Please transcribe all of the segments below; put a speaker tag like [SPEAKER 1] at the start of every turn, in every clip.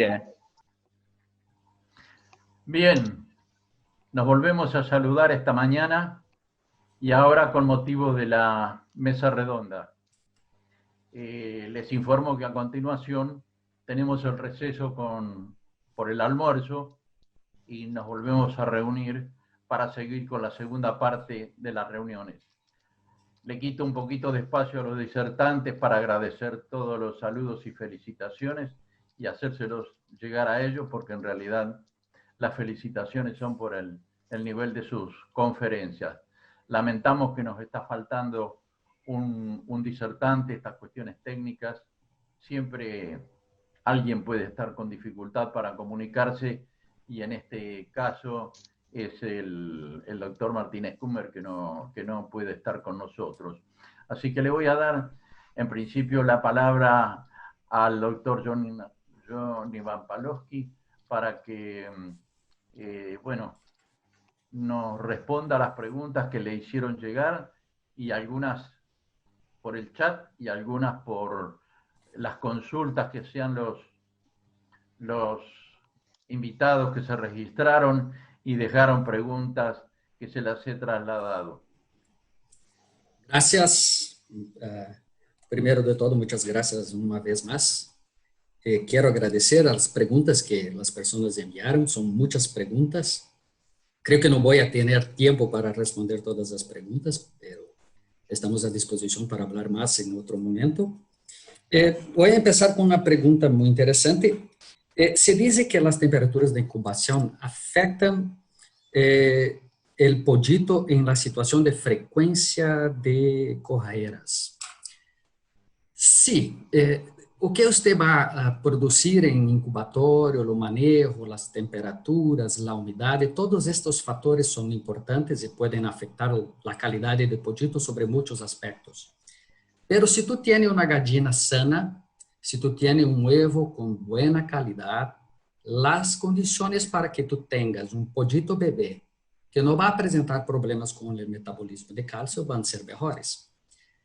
[SPEAKER 1] Bien. Bien, nos volvemos a saludar esta mañana y ahora con motivo de la mesa redonda. Les informo que a continuación tenemos el receso por el almuerzo y nos volvemos a reunir para seguir con la segunda parte de las reuniones. Le quito un poquito de espacio a los disertantes para agradecer todos los saludos y felicitaciones y hacérselos llegar a ellos, porque en realidad las felicitaciones son por el nivel de sus conferencias. Lamentamos que nos está faltando un disertante, estas cuestiones técnicas. Siempre alguien puede estar con dificultad para comunicarse y en este caso es el doctor Martínez Kummer que no puede estar con nosotros. Así que le voy a dar en principio la palabra al doctor John Iván Palowski para que nos responda a las preguntas que le hicieron llegar, y algunas por el chat y algunas por las consultas que sean los invitados que se registraron y dejaron preguntas que se las he trasladado.
[SPEAKER 2] Gracias. Primero de todo, muchas gracias una vez más. Quiero agradecer a las preguntas que las personas enviaron. Son muchas preguntas. Creo que no voy a tener tiempo para responder todas las preguntas, pero estamos a disposición para hablar más en otro momento. Voy a empezar con una pregunta muy interesante. Se dice que las temperaturas de incubación afectan el pollito en la situación de frecuencia de correras. Sí, o que usted va a producir en incubatorio, o manejo, las temperaturas, la umidade, todos estos factores son importantes y pueden afectar la calidad del pollito sobre muchos aspectos. Pero si tú tienes una gallina sana, si tú tienes un huevo con buena calidad, las condiciones para que tú tengas un pollito bebé que no va a presentar problemas con el metabolismo de calcio van a ser mejores.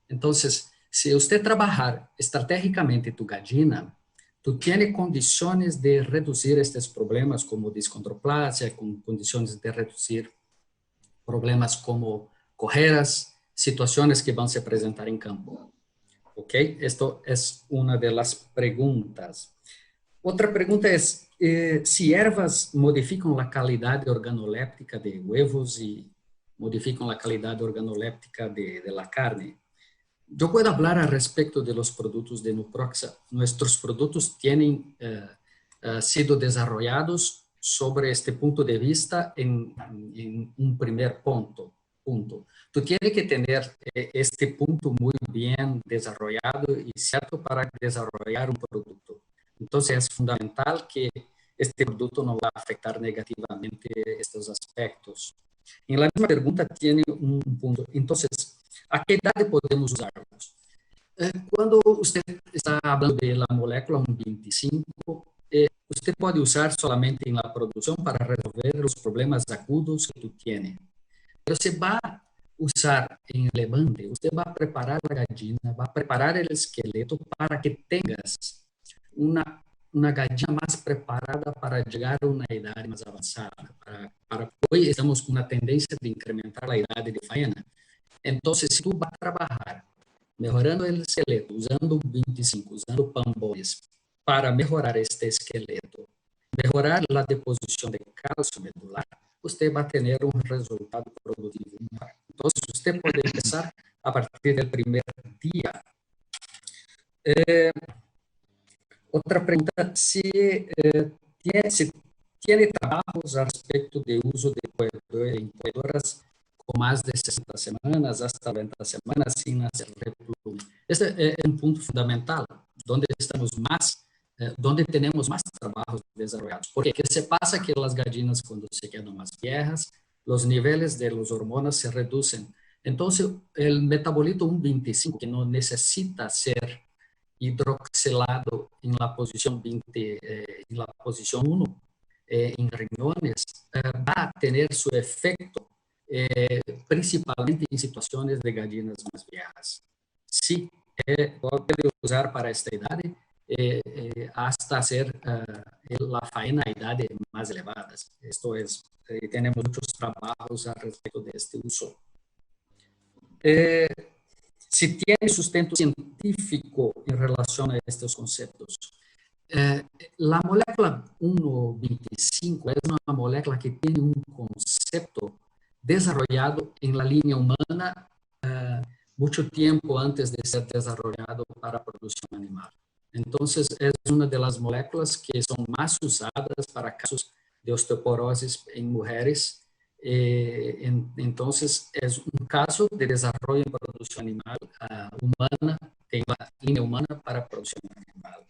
[SPEAKER 2] Entonces, si usted trabajar estratégicamente tu gallina, tú tienes condiciones de reducir estos problemas como discondroplasia, con condiciones de reducir problemas como correras, situaciones que van a se presentar en campo. ¿Ok? Esto es una de las preguntas. Otra pregunta es, si ervas modifican la calidad organoléptica de huevos y modifican la calidad organoléptica de la carne. Yo puedo hablar al respecto de los productos de Nuproxa. Nuestros productos tienen sido desarrollados sobre este punto de vista en un primer punto. Tú tienes que tener este punto muy bien desarrollado y cierto para desarrollar un producto. Entonces es fundamental que este producto no va a afectar negativamente estos aspectos. En la misma pregunta tiene un punto. Entonces, ¿a qué edad podemos usarlos? Cuando usted está hablando de la molécula 1,25, usted puede usar solamente en la producción para resolver los problemas agudos que tú tienes. Pero se va a usar en el levante, usted va a preparar la gallina, va a preparar el esqueleto para que tengas una gallina más preparada para llegar a una edad más avanzada. Hoy estamos con una tendencia de incrementar la edad de faena. Entonces, si tú vas a trabajar mejorando el esqueleto, usando 25, usando pambones, para mejorar este esqueleto, mejorar la deposición de calcio medular, usted va a tener un resultado productivo mejor. Entonces, usted puede empezar a partir del primer día. Otra pregunta, si tiene trabajos al respecto de uso de incubadoras con más de 60 semanas hasta 90 semanas sin hacer replume. Este es un punto fundamental, donde tenemos más trabajos desarrollados. Porque ¿qué se pasa? Que las gallinas cuando se quedan más viejas, los niveles de los hormonas se reducen. Entonces, el metabolito 1,25, que no necesita ser hidroxilado en la posición 20, en la posición 1, en riñones, va a tener su efecto principalmente en situaciones de gallinas más viejas. Sí, puede usar para esta edad, hasta hacer la faena a edades más elevadas. Esto es, tenemos muchos trabajos al respecto de este uso. Si tiene sustento científico en relación a estos conceptos. La molécula 1,25 es una molécula que tiene un concepto desarrollado en la línea humana mucho tiempo antes de ser desarrollado para producción animal. Entonces, es una de las moléculas que son más usadas para casos de osteoporosis en mujeres. Entonces, es un caso de desarrollo en producción animal humana, en la línea humana para producción animal,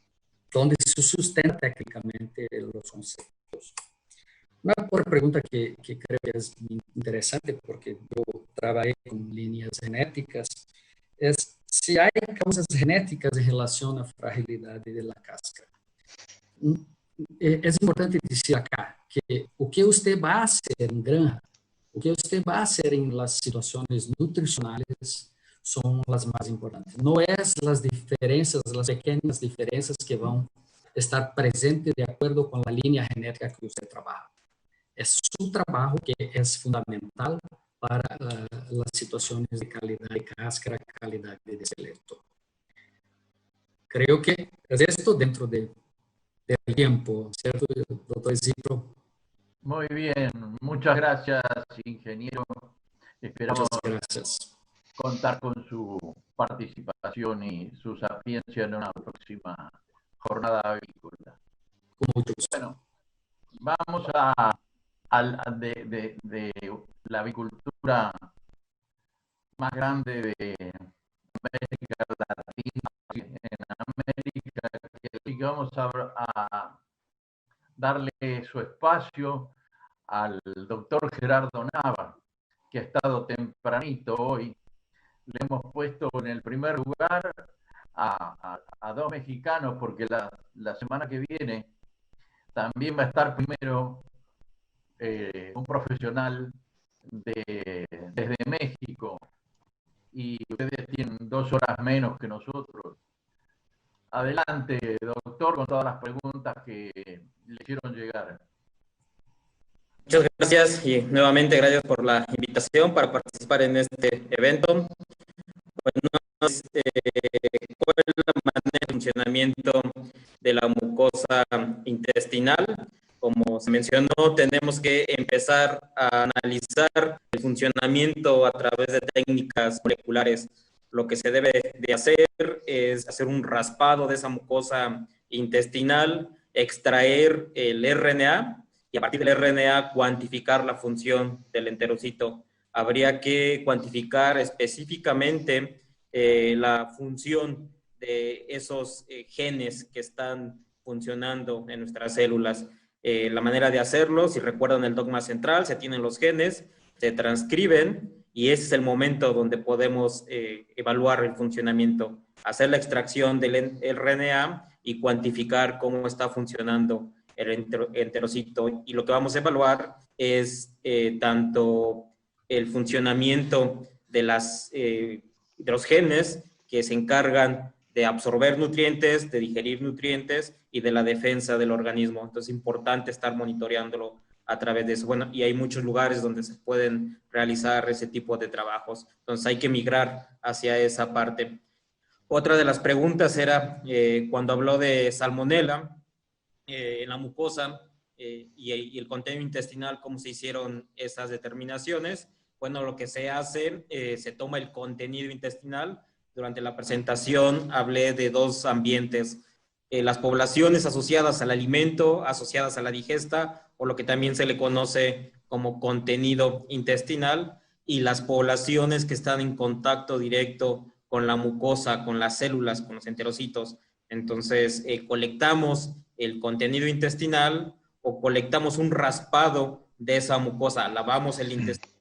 [SPEAKER 2] donde se sustenta técnicamente los conceptos. Una otra pregunta que creo que es interesante, porque yo trabajé con líneas genéticas, es si hay causas genéticas en relación a fragilidad de la cáscara. Es importante decir acá que o que usted va a hacer en granja, o que usted va a hacer en las situaciones nutricionales son las más importantes. No es las diferencias, las pequeñas diferencias que van a estar presentes de acuerdo con la línea genética que usted trabaja. Es su trabajo que es fundamental para las situaciones de calidad de cáscara, calidad de esqueleto. Creo que es esto dentro del tiempo, ¿cierto, doctor Isidro?
[SPEAKER 1] Muy bien, muchas gracias, ingeniero. Esperamos contar con su participación y su sapiencia en una próxima jornada avícola. Bueno, vamos de la avicultura más grande de América Latina, en América, y vamos a darle su espacio al doctor Gerardo Nava, que ha estado tempranito hoy. Le hemos puesto en el primer lugar a dos mexicanos, porque la semana que viene también va a estar primero un profesional desde México, y ustedes tienen 2 horas menos que nosotros. Adelante, doctor, con todas las preguntas que le hicieron llegar.
[SPEAKER 3] Muchas gracias y nuevamente gracias por la invitación para participar en este evento. Bueno, ¿cuál es la manera de funcionamiento de la mucosa intestinal? Como se mencionó, tenemos que empezar a analizar el funcionamiento a través de técnicas moleculares. Lo que se debe de hacer es hacer un raspado de esa mucosa intestinal, extraer el RNA, y a partir del RNA cuantificar la función del enterocito. Habría que cuantificar específicamente la función de esos genes que están funcionando en nuestras células. La manera de hacerlo, si recuerdan el dogma central, se tienen los genes, se transcriben y ese es el momento donde podemos evaluar el funcionamiento, hacer la extracción del RNA y cuantificar cómo está funcionando el enterocito. Y lo que vamos a evaluar es tanto el funcionamiento de los genes que se encargan de absorber nutrientes, de digerir nutrientes y de la defensa del organismo. Entonces es importante estar monitoreándolo a través de eso. Bueno, y hay muchos lugares donde se pueden realizar ese tipo de trabajos. Entonces hay que migrar hacia esa parte. Otra de las preguntas era cuando habló de salmonela, en la mucosa y el contenido intestinal, ¿cómo se hicieron esas determinaciones? Bueno, lo que se hace, se toma el contenido intestinal. Durante la presentación hablé de 2 ambientes, las poblaciones asociadas al alimento, asociadas a la digesta, o lo que también se le conoce como contenido intestinal, y las poblaciones que están en contacto directo con la mucosa, con las células, con los enterocitos. Entonces, colectamos el contenido intestinal o colectamos un raspado de esa mucosa. Lavamos el intestino,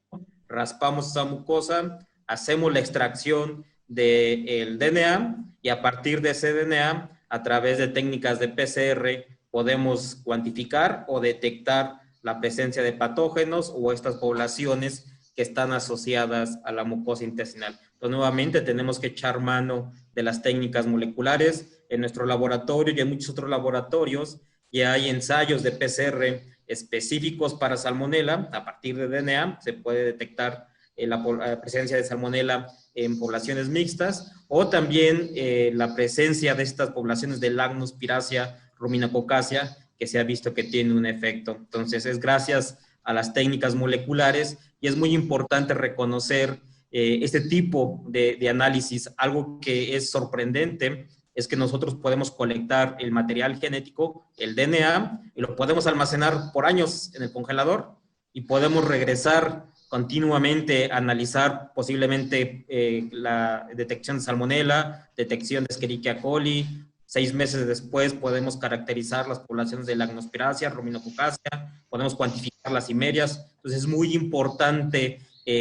[SPEAKER 3] raspamos esa mucosa, hacemos la extracción del DNA y a partir de ese DNA, a través de técnicas de PCR, podemos cuantificar o detectar la presencia de patógenos o estas poblaciones que están asociadas a la mucosa intestinal. Entonces, nuevamente tenemos que echar mano de las técnicas moleculares. En nuestro laboratorio y en muchos otros laboratorios ya hay ensayos de PCR específicos para salmonela. A partir de DNA se puede detectar la presencia de salmonela en poblaciones mixtas, o también la presencia de estas poblaciones de Lactospiracia ruminococácea, que se ha visto que tiene un efecto. Entonces, es gracias a las técnicas moleculares, y es muy importante reconocer este tipo de análisis. Algo que es sorprendente es que nosotros podemos colectar el material genético, el DNA, y lo podemos almacenar por años en el congelador, y podemos regresar continuamente a analizar posiblemente la detección de salmonela, detección de Escherichia coli. 6 meses después podemos caracterizar las poblaciones de Lactospiracia, ruminococácea, podemos cuantificar las cimerias. Entonces es muy importante,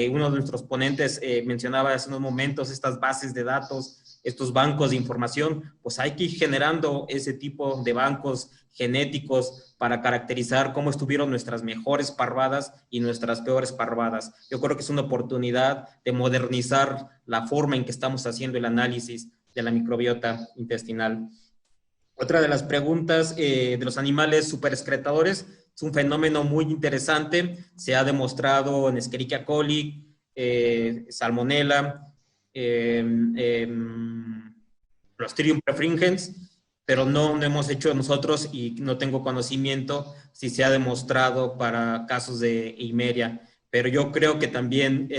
[SPEAKER 3] uno de nuestros ponentes mencionaba hace unos momentos estas bases de datos, estos bancos de información. Pues hay que ir generando ese tipo de bancos genéticos para caracterizar cómo estuvieron nuestras mejores parvadas y nuestras peores parvadas. Yo creo que es una oportunidad de modernizar la forma en que estamos haciendo el análisis de la microbiota intestinal. Otra de las preguntas de los animales superexcretadores es un fenómeno muy interesante. Se ha demostrado en Escherichia coli, Salmonella, Clostridium perfringens, pero no hemos hecho nosotros, y no tengo conocimiento si se ha demostrado para casos de Eimeria, pero yo creo que también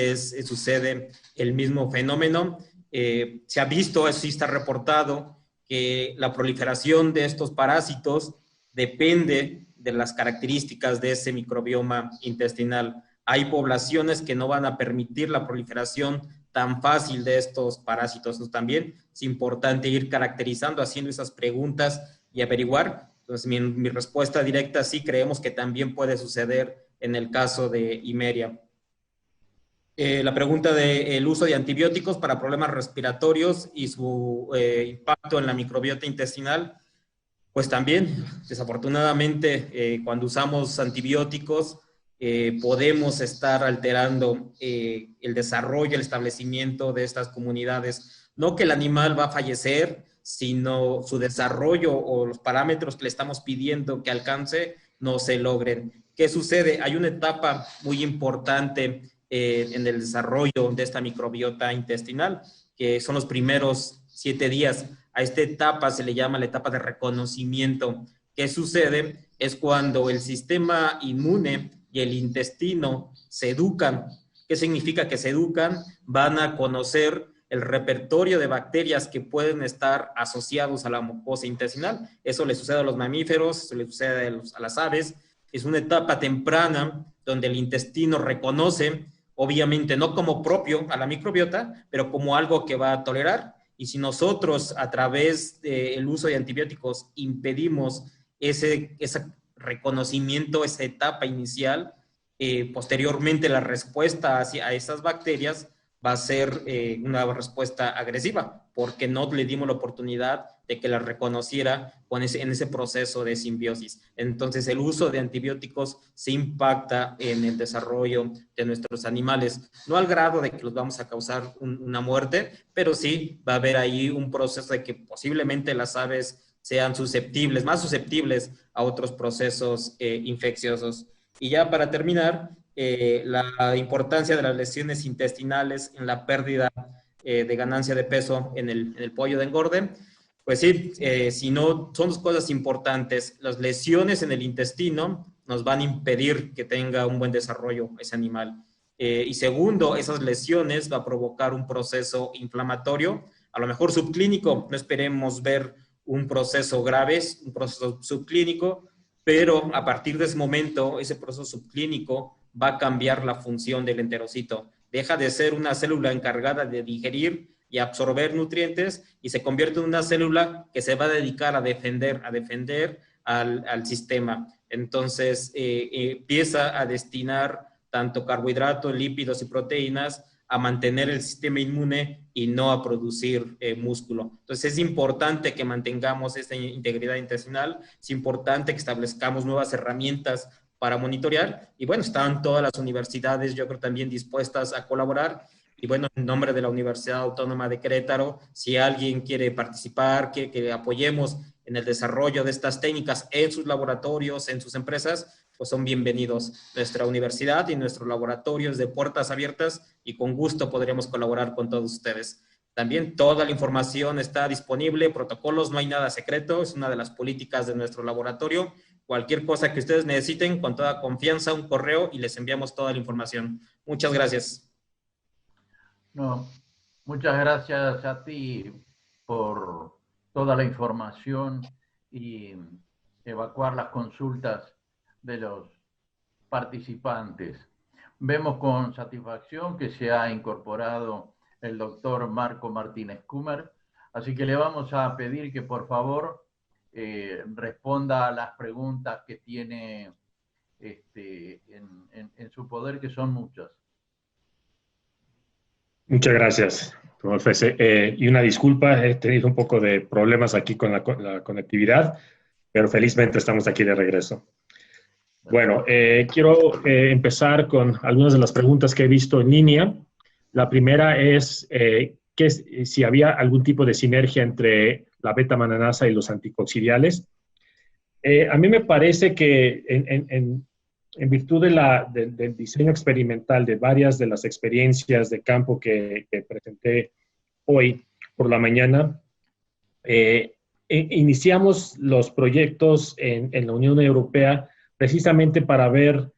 [SPEAKER 3] sucede el mismo fenómeno. Se ha visto, sí está reportado, que la proliferación de estos parásitos depende de las características de ese microbioma intestinal. Hay poblaciones que no van a permitir la proliferación tan fácil de estos parásitos. Entonces, también es importante ir caracterizando, haciendo esas preguntas y averiguar. Entonces, mi respuesta directa, sí creemos que también puede suceder en el caso de Eimeria. La pregunta del uso de antibióticos para problemas respiratorios y su impacto en la microbiota intestinal, pues también, desafortunadamente, cuando usamos antibióticos, podemos estar alterando el desarrollo, el establecimiento de estas comunidades. No que el animal va a fallecer, sino su desarrollo o los parámetros que le estamos pidiendo que alcance no se logren. ¿Qué sucede? Hay una etapa muy importante en el desarrollo de esta microbiota intestinal, que son los primeros 7 días. A esta etapa se le llama la etapa de reconocimiento. ¿Qué sucede? Es cuando el sistema inmune y el intestino se educan. ¿Qué significa que se educan? Van a conocer el repertorio de bacterias que pueden estar asociados a la mucosa intestinal. Eso le sucede a los mamíferos, eso le sucede a las aves. Es una etapa temprana donde el intestino reconoce, obviamente no como propio a la microbiota, pero como algo que va a tolerar. Y si nosotros, a través del uso de antibióticos, impedimos ese reconocimiento, esa etapa inicial, posteriormente la respuesta a esas bacterias va a ser una respuesta agresiva, porque no le dimos la oportunidad de que la reconociera en ese proceso de simbiosis. Entonces, el uso de antibióticos se impacta en el desarrollo de nuestros animales, no al grado de que los vamos a causar una muerte, pero sí va a haber ahí un proceso de que posiblemente las aves sean susceptibles, más susceptibles a otros procesos infecciosos. Y ya para terminar, la importancia de las lesiones intestinales en la pérdida de ganancia de peso en el pollo de engorde. Pues sí, si no, son 2 cosas importantes. Las lesiones en el intestino nos van a impedir que tenga un buen desarrollo ese animal. Y segundo, esas lesiones va a provocar un proceso inflamatorio, a lo mejor subclínico. No esperemos ver un proceso grave, un proceso subclínico, pero a partir de ese momento, ese proceso subclínico va a cambiar la función del enterocito. Deja de ser una célula encargada de digerir y absorber nutrientes y se convierte en una célula que se va a dedicar a defender al sistema. Entonces, empieza a destinar tanto carbohidratos, lípidos y proteínas a mantener el sistema inmune y no a producir músculo. Entonces, es importante que mantengamos esta integridad intestinal, es importante que establezcamos nuevas herramientas para monitorear. Y bueno, están todas las universidades, yo creo, también dispuestas a colaborar. Y bueno, en nombre de la Universidad Autónoma de Querétaro, si alguien quiere participar, que apoyemos en el desarrollo de estas técnicas en sus laboratorios, en sus empresas, pues son bienvenidos. Nuestra universidad y nuestro laboratorio es de puertas abiertas y con gusto podríamos colaborar con todos ustedes. También toda la información está disponible, protocolos, no hay nada secreto, es una de las políticas de nuestro laboratorio. Cualquier cosa que ustedes necesiten, con toda confianza, un correo y les enviamos toda la información. Muchas gracias.
[SPEAKER 1] No, muchas gracias a ti por toda la información y evacuar las consultas de los participantes. Vemos con satisfacción que se ha incorporado el doctor Marco Martínez Kummer, así que le vamos a pedir que por favor responda a las preguntas que tiene en su poder, que son muchas.
[SPEAKER 4] Muchas gracias, profesor. Y una disculpa, he tenido un poco de problemas aquí con la conectividad, pero felizmente estamos aquí de regreso. Bueno, quiero empezar con algunas de las preguntas que he visto en línea. La primera es si había algún tipo de sinergia entre la beta-mananasa y los anticoccidiales. A mí me parece que en virtud del diseño experimental de varias de las experiencias de campo que presenté hoy por la mañana, iniciamos los proyectos en la Unión Europea precisamente para ver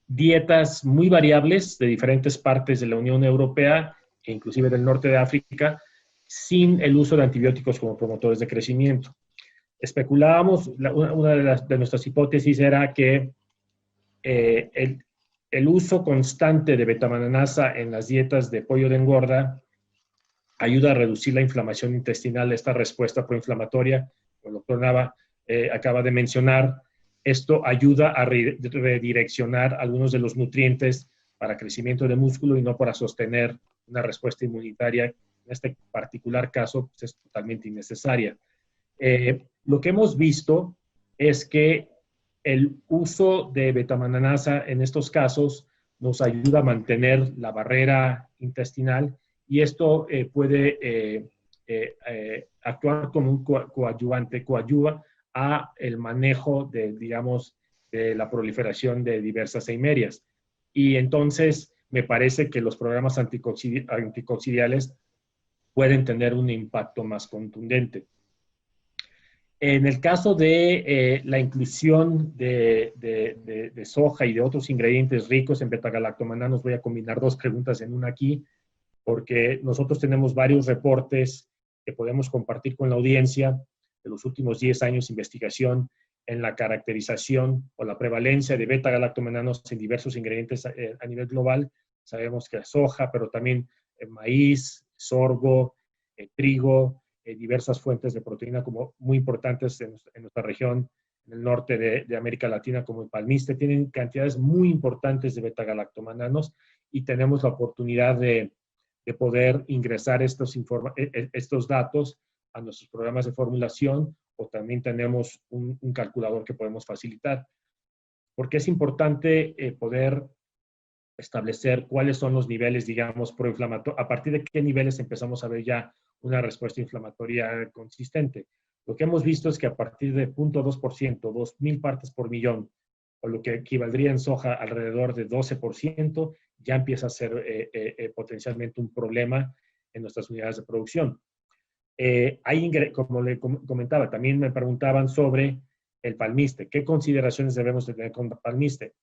[SPEAKER 4] dietas muy variables de diferentes partes de la Unión Europea, e inclusive del norte de África, sin el uso de antibióticos como promotores de crecimiento. Especulábamos, una de nuestras hipótesis era que el uso constante de betamananasa en las dietas de pollo de engorda ayuda a reducir la inflamación intestinal, esta respuesta proinflamatoria, como el doctor Nava acaba de mencionar. Esto ayuda a redireccionar algunos de los nutrientes para crecimiento de músculo y no para sostener una respuesta inmunitaria. En este particular caso, pues, es totalmente innecesaria. Lo que hemos visto es que el uso de betamananasa en estos casos nos ayuda a mantener la barrera intestinal y esto puede actuar como un coadyuvante, coadyuva a el manejo de, digamos, de la proliferación de diversas eimerias. Y entonces me parece que los programas anticoccidiales pueden tener un impacto más contundente. En el caso de la inclusión de soja y de otros ingredientes ricos en betagalactomananos, voy a combinar dos preguntas en una aquí, porque nosotros tenemos varios reportes que podemos compartir con la audiencia de los últimos 10 años de investigación en la caracterización o la prevalencia de beta-galactomananos en diversos ingredientes a nivel global. Sabemos que la soja, pero también maíz, sorgo, trigo, diversas fuentes de proteína como muy importantes en nuestra región, en el norte de América Latina, como el palmiste, tienen cantidades muy importantes de beta-galactomananos y tenemos la oportunidad de poder ingresar estos datos a nuestros programas de formulación, o también tenemos un calculador que podemos facilitar. Porque es importante poder establecer cuáles son los niveles, digamos, proinflamatorios, a partir de qué niveles empezamos a ver ya una respuesta inflamatoria consistente. Lo que hemos visto es que a partir de 0.2%, 2.000 partes por millón, o lo que equivaldría en soja alrededor de 12%, ya empieza a ser potencialmente un problema en nuestras unidades de producción. Como le comentaba, también me preguntaban sobre el palmiste. ¿Ququé consideraciones debemos de tener con el palmiste?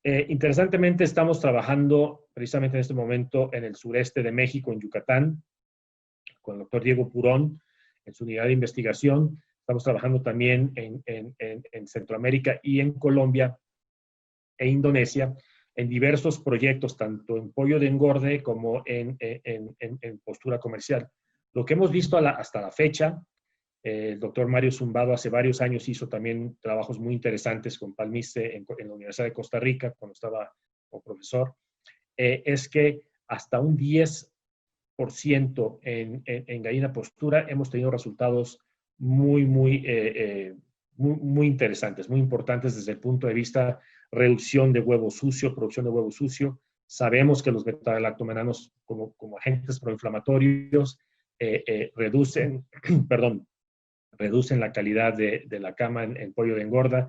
[SPEAKER 4] Interesantemente, estamos trabajando precisamente en este momento en el sureste de México, en Yucatán, con el doctor Diego Purón, en su unidad de investigación. Estamos trabajando también en Centroamérica y en Colombia e Indonesia, en diversos proyectos, tanto en pollo de engorde como en postura comercial. Lo que hemos visto hasta la fecha, el doctor Mario Zumbado hace varios años hizo también trabajos muy interesantes con palmiste en la Universidad de Costa Rica, cuando estaba como profesor, es que hasta un 10% en gallina postura hemos tenido resultados muy muy interesantes, muy importantes desde el punto de vista reducción de huevo sucio, producción de huevo sucio. Sabemos que los beta-lactomenanos como agentes proinflamatorios reducen, perdón, reducen la calidad de la cama en pollo de engorda,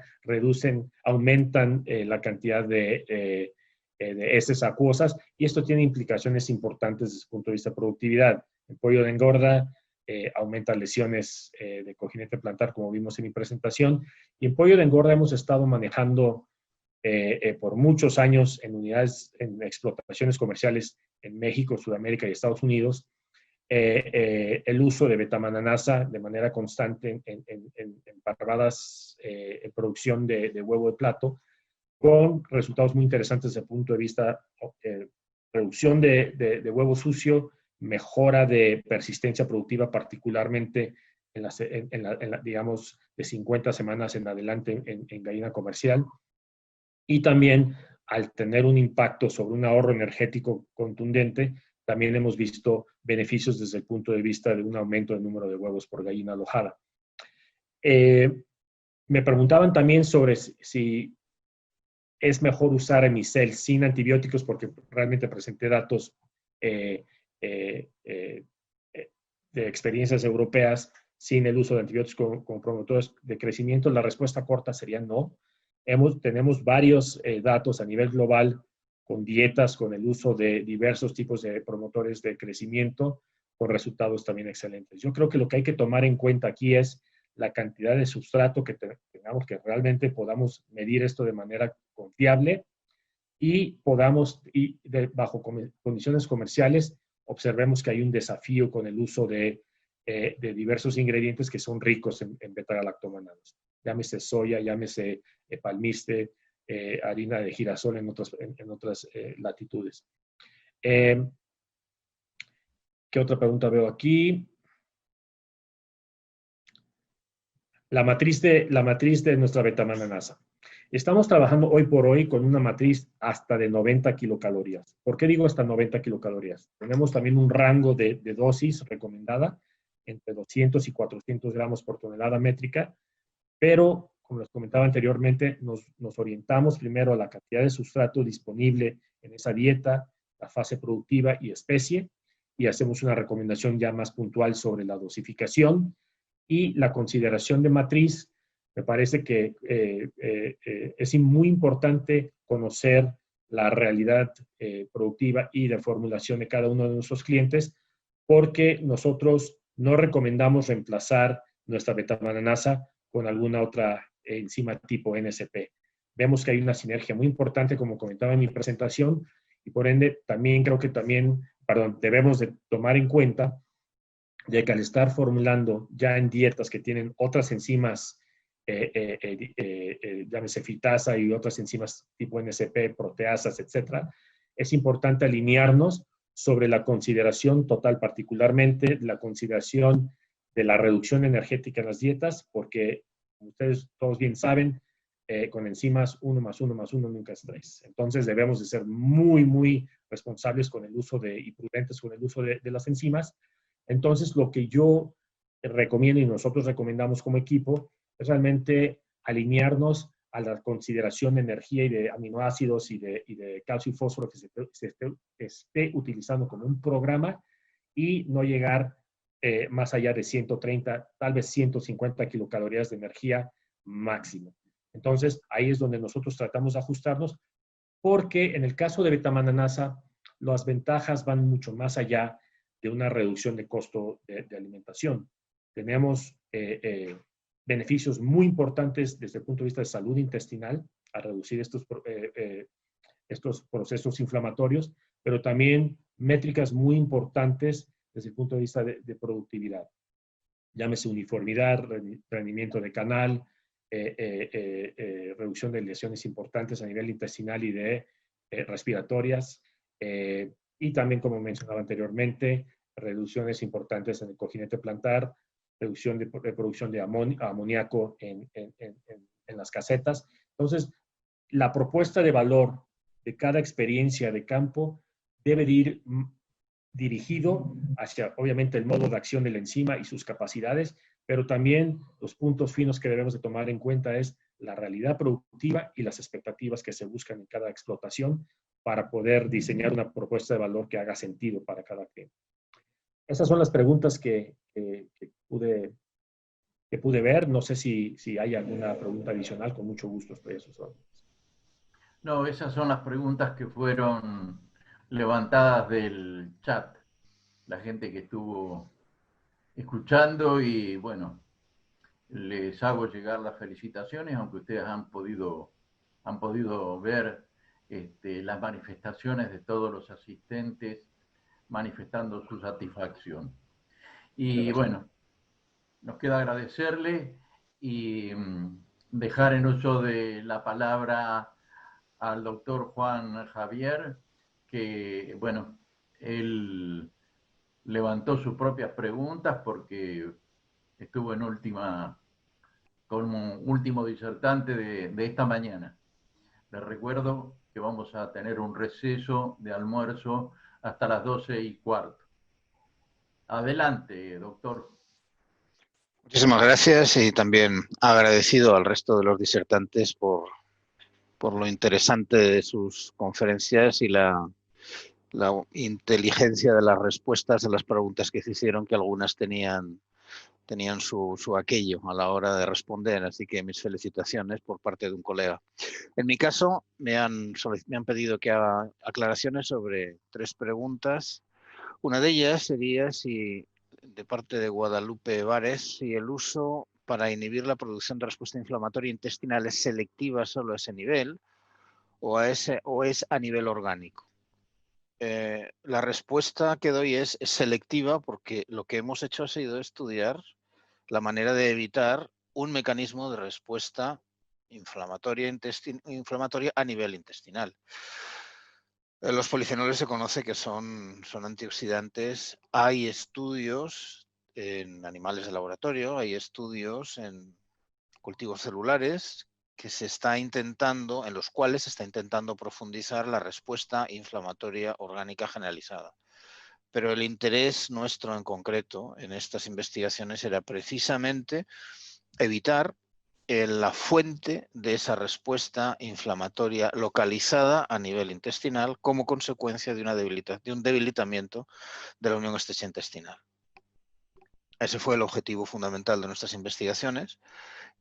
[SPEAKER 4] aumentan la cantidad de heces acuosas, y esto tiene implicaciones importantes desde el punto de vista de productividad. En pollo de engorda aumenta lesiones de cojinete plantar, como vimos en mi presentación, y en pollo de engorda hemos estado manejando por muchos años en unidades, en explotaciones comerciales en México, Sudamérica y Estados Unidos, el uso de betamananasa de manera constante en parvadas en producción de huevo de plato, con resultados muy interesantes desde el punto de vista reducción de huevo sucio, mejora de persistencia productiva, particularmente digamos, de 50 semanas en adelante en gallina comercial, y también al tener un impacto sobre un ahorro energético contundente, también hemos visto beneficios desde el punto de vista de un aumento del número de huevos por gallina alojada. Me preguntaban también sobre si es mejor usar Emicel sin antibióticos, porque realmente presenté datos de experiencias europeas sin el uso de antibióticos como promotores de crecimiento. La respuesta corta sería no. Tenemos varios datos a nivel global con dietas, con el uso de diversos tipos de promotores de crecimiento, con resultados también excelentes. Yo creo que lo que hay que tomar en cuenta aquí es la cantidad de sustrato que tengamos, que realmente podamos medir esto de manera confiable y bajo condiciones comerciales, observemos que hay un desafío con el uso de diversos ingredientes que son ricos en beta-galactomenanos. Llámese soya, llámese palmiste, harina de girasol en otras latitudes. ¿Qué otra pregunta veo aquí? La matriz de nuestra betamananasa. Estamos trabajando hoy por hoy con una matriz hasta de 90 kilocalorías. ¿Por qué digo hasta 90 kilocalorías? Tenemos también un rango de dosis recomendada entre 200 y 400 gramos por tonelada métrica, pero, como les comentaba anteriormente, nos orientamos primero a la cantidad de sustrato disponible en esa dieta, la fase productiva y especie, y hacemos una recomendación ya más puntual sobre la dosificación y la consideración de matriz. Me parece que es muy importante conocer la realidad productiva y de formulación de cada uno de nuestros clientes, porque nosotros no recomendamos reemplazar nuestra betamananasa con alguna otra enzima tipo NSP. Vemos que hay una sinergia muy importante, como comentaba en mi presentación, y por ende también creo que debemos de tomar en cuenta de que al estar formulando ya en dietas que tienen otras enzimas, llámese fitasa y otras enzimas tipo NSP, proteasas, etcétera, es importante alinearnos sobre la consideración total, particularmente la consideración de la reducción energética en las dietas, porque, como ustedes todos bien saben, con enzimas 1 más 1 más 1 nunca es 3. Entonces debemos de ser muy, muy responsables con el uso y prudentes con el uso de las enzimas. Entonces, lo que yo recomiendo y nosotros recomendamos como equipo es realmente alinearnos a la consideración de energía y de aminoácidos y de calcio y fósforo que se esté utilizando como un programa, y no llegar más allá de 130, tal vez 150 kilocalorías de energía máximo. Entonces, ahí es donde nosotros tratamos de ajustarnos, porque en el caso de betamananasa, las ventajas van mucho más allá de una reducción de costo de alimentación. Tenemos beneficios muy importantes desde el punto de vista de salud intestinal a reducir estos procesos inflamatorios, pero también métricas muy importantes desde el punto de vista de productividad. Llámese uniformidad, rendimiento de canal, reducción de lesiones importantes a nivel intestinal y de respiratorias, y también, como mencionaba anteriormente, reducciones importantes en el cojinete plantar, reducción de producción de amoníaco en las casetas. Entonces, la propuesta de valor de cada experiencia de campo debe de ir dirigido hacia, obviamente, el modo de acción de la enzima y sus capacidades, pero también los puntos finos que debemos de tomar en cuenta es la realidad productiva y las expectativas que se buscan en cada explotación para poder diseñar una propuesta de valor que haga sentido para cada cliente. Esas son las preguntas que pude ver. No sé si hay alguna pregunta adicional, con mucho gusto estoy a sus órdenes.
[SPEAKER 1] No, esas son las preguntas que fueron levantadas del chat, la gente que estuvo escuchando y bueno, les hago llegar las felicitaciones, aunque ustedes han podido ver las manifestaciones de todos los asistentes manifestando su satisfacción. Y bueno, nos queda agradecerle y dejar en uso de la palabra al doctor Juan Javier, que bueno, él levantó sus propias preguntas porque estuvo como último disertante de esta mañana. Les recuerdo que vamos a tener un receso de almuerzo hasta las 12:15. Adelante, doctor.
[SPEAKER 5] Muchísimas gracias y también agradecido al resto de los disertantes por lo interesante de sus conferencias y la inteligencia de las respuestas a las preguntas que se hicieron, que algunas tenían su aquello a la hora de responder, así que mis felicitaciones por parte de un colega. En mi caso, me han pedido que haga aclaraciones sobre 3 preguntas. Una de ellas sería si, de parte de Guadalupe Vares, si el uso para inhibir la producción de respuesta inflamatoria intestinal es selectiva solo a ese nivel o es a nivel orgánico. La respuesta que doy es selectiva porque lo que hemos hecho ha sido estudiar la manera de evitar un mecanismo de respuesta inflamatoria a nivel intestinal. Los polifenoles se conoce que son antioxidantes. Hay estudios en animales de laboratorio, hay estudios en cultivos celulares en los cuales se está intentando profundizar la respuesta inflamatoria orgánica generalizada. Pero el interés nuestro en concreto en estas investigaciones era precisamente evitar la fuente de esa respuesta inflamatoria localizada a nivel intestinal como consecuencia de un debilitamiento de la unión estrecha intestinal. Ese fue el objetivo fundamental de nuestras investigaciones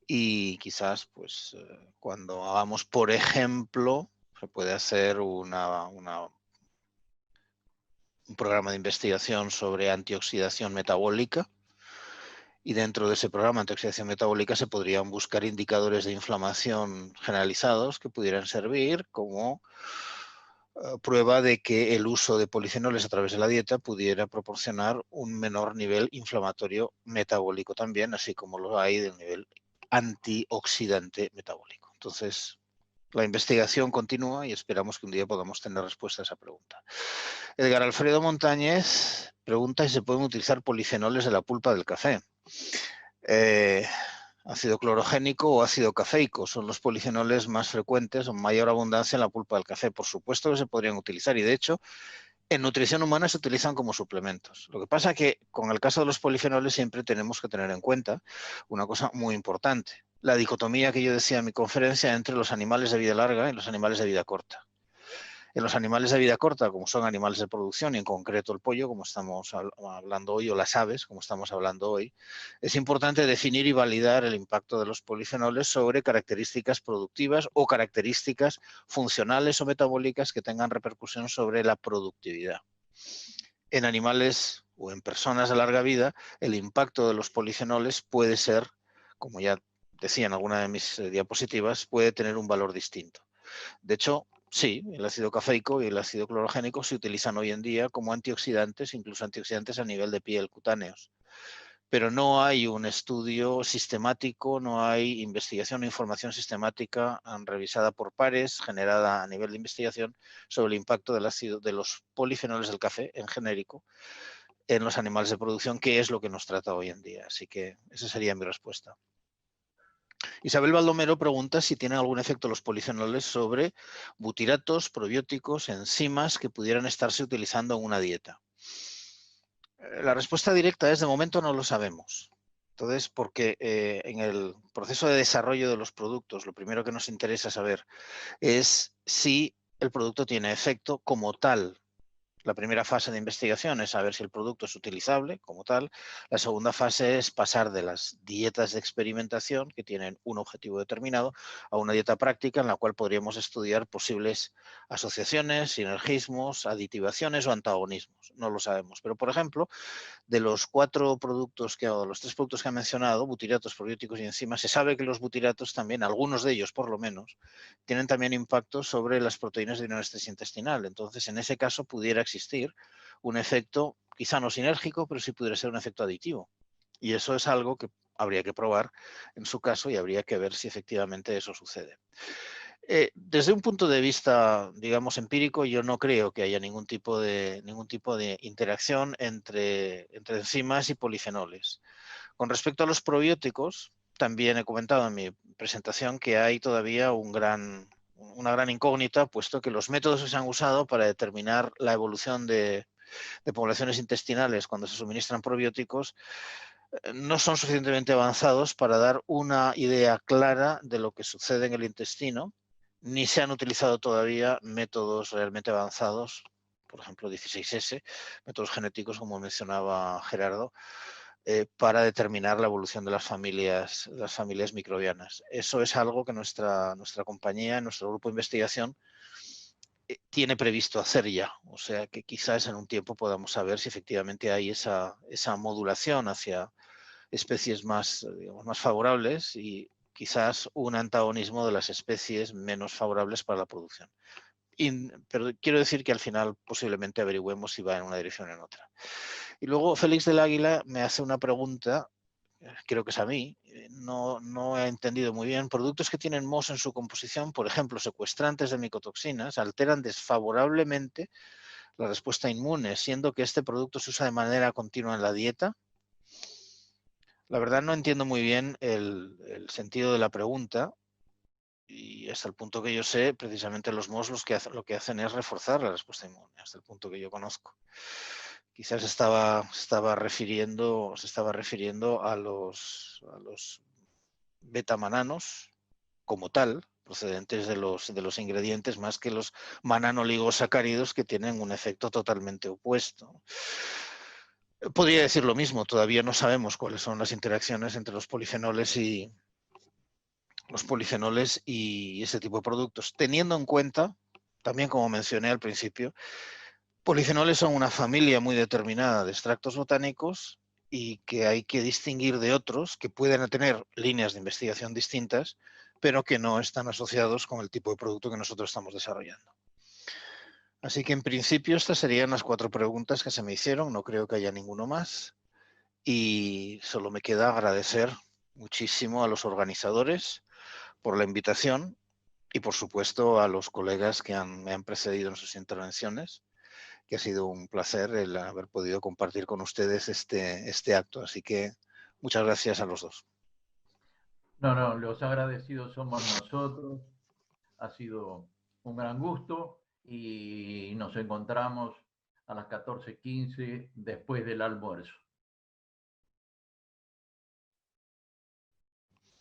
[SPEAKER 5] y quizás pues cuando hagamos, por ejemplo, se puede hacer un programa de investigación sobre antioxidación metabólica y dentro de ese programa de antioxidación metabólica se podrían buscar indicadores de inflamación generalizados que pudieran servir como prueba de que el uso de polifenoles a través de la dieta pudiera proporcionar un menor nivel inflamatorio metabólico también, así como lo hay del nivel antioxidante metabólico. Entonces, la investigación continúa y esperamos que un día podamos tener respuesta a esa pregunta. Edgar Alfredo Montañez pregunta si se pueden utilizar polifenoles de la pulpa del café. Ácido clorogénico o ácido cafeico son los polifenoles más frecuentes o mayor abundancia en la pulpa del café. Por supuesto que se podrían utilizar y de hecho en nutrición humana se utilizan como suplementos. Lo que pasa es que con el caso de los polifenoles siempre tenemos que tener en cuenta una cosa muy importante. La dicotomía que yo decía en mi conferencia entre los animales de vida larga y los animales de vida corta. En los animales de vida corta, como son animales de producción, y en concreto el pollo, como estamos hablando hoy, o las aves, como estamos hablando hoy, es importante definir y validar el impacto de los polifenoles sobre características productivas o características funcionales o metabólicas que tengan repercusión sobre la productividad. En animales o en personas de larga vida, el impacto de los polifenoles puede ser, como ya decía en alguna de mis diapositivas, puede tener un valor distinto. De hecho, sí, el ácido cafeico y el ácido clorogénico se utilizan hoy en día como antioxidantes, incluso antioxidantes a nivel de piel, cutáneos. Pero no hay un estudio sistemático, no hay investigación o información sistemática revisada por pares, generada a nivel de investigación, sobre el impacto de los polifenoles del café en genérico en los animales de producción, que es lo que nos trata hoy en día. Así que esa sería mi respuesta. Isabel Baldomero pregunta si tienen algún efecto los polifenoles sobre butiratos, probióticos, enzimas que pudieran estarse utilizando en una dieta. La respuesta directa es, de momento no lo sabemos. Entonces, porque en el proceso de desarrollo de los productos, lo primero que nos interesa saber es si el producto tiene efecto como tal. La primera fase de investigación es saber si el producto es utilizable como tal. La segunda fase es pasar de las dietas de experimentación, que tienen un objetivo determinado, a una dieta práctica en la cual podríamos estudiar posibles asociaciones, sinergismos, aditivaciones o antagonismos. No lo sabemos. Pero, por ejemplo, de los los 3 productos que ha mencionado, butiratos, probióticos y enzimas, se sabe que los butiratos también, algunos de ellos por lo menos, tienen también impacto sobre las proteínas de una estrés intestinal. Entonces, en ese caso pudiera existir un efecto, quizá no sinérgico, pero sí pudiera ser un efecto aditivo. Y eso es algo que habría que probar en su caso y habría que ver si efectivamente eso sucede. Desde un punto de vista, digamos, empírico, yo no creo que haya ningún tipo de interacción entre enzimas y polifenoles. Con respecto a los probióticos, también he comentado en mi presentación que hay todavía una gran incógnita, puesto que los métodos que se han usado para determinar la evolución de poblaciones intestinales cuando se suministran probióticos no son suficientemente avanzados para dar una idea clara de lo que sucede en el intestino, ni se han utilizado todavía métodos realmente avanzados, por ejemplo 16S, métodos genéticos como mencionaba Gerardo, para determinar la evolución de las familias microbianas. Eso es algo que nuestra compañía, nuestro grupo de investigación, tiene previsto hacer ya. O sea que quizás en un tiempo podamos saber si efectivamente hay esa modulación hacia especies más, digamos, más favorables y quizás un antagonismo de las especies menos favorables para la producción. Pero quiero decir que al final posiblemente averigüemos si va en una dirección o en otra. Y luego Félix del Águila me hace una pregunta, creo que es a mí, no he entendido muy bien. Productos que tienen MOS en su composición, por ejemplo, secuestrantes de micotoxinas, alteran desfavorablemente la respuesta inmune, siendo que este producto se usa de manera continua en la dieta. La verdad no entiendo muy bien el sentido de la pregunta y hasta el punto que yo sé, precisamente los MOS lo que hacen es reforzar la respuesta inmune, hasta el punto que yo conozco. Quizás se estaba refiriendo a los betamananos como tal, procedentes de los ingredientes, más que los mananoligosacáridos que tienen un efecto totalmente opuesto. Podría decir lo mismo, todavía no sabemos cuáles son las interacciones entre los polifenoles y ese tipo de productos, teniendo en cuenta, también como mencioné al principio, polifenoles son una familia muy determinada de extractos botánicos y que hay que distinguir de otros que pueden tener líneas de investigación distintas, pero que no están asociados con el tipo de producto que nosotros estamos desarrollando. Así que en principio estas serían las 4 preguntas que se me hicieron, no creo que haya ninguno más. Y solo me queda agradecer muchísimo a los organizadores por la invitación y, por supuesto, a los colegas que me han precedido en sus intervenciones, que ha sido un placer el haber podido compartir con ustedes este acto. Así que muchas gracias a los dos.
[SPEAKER 1] No, los agradecidos somos nosotros. Ha sido un gran gusto y nos encontramos a las 14:15 después del almuerzo.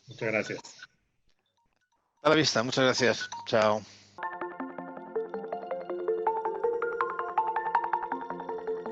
[SPEAKER 4] Muchas gracias.
[SPEAKER 5] A la vista, muchas gracias. Chao.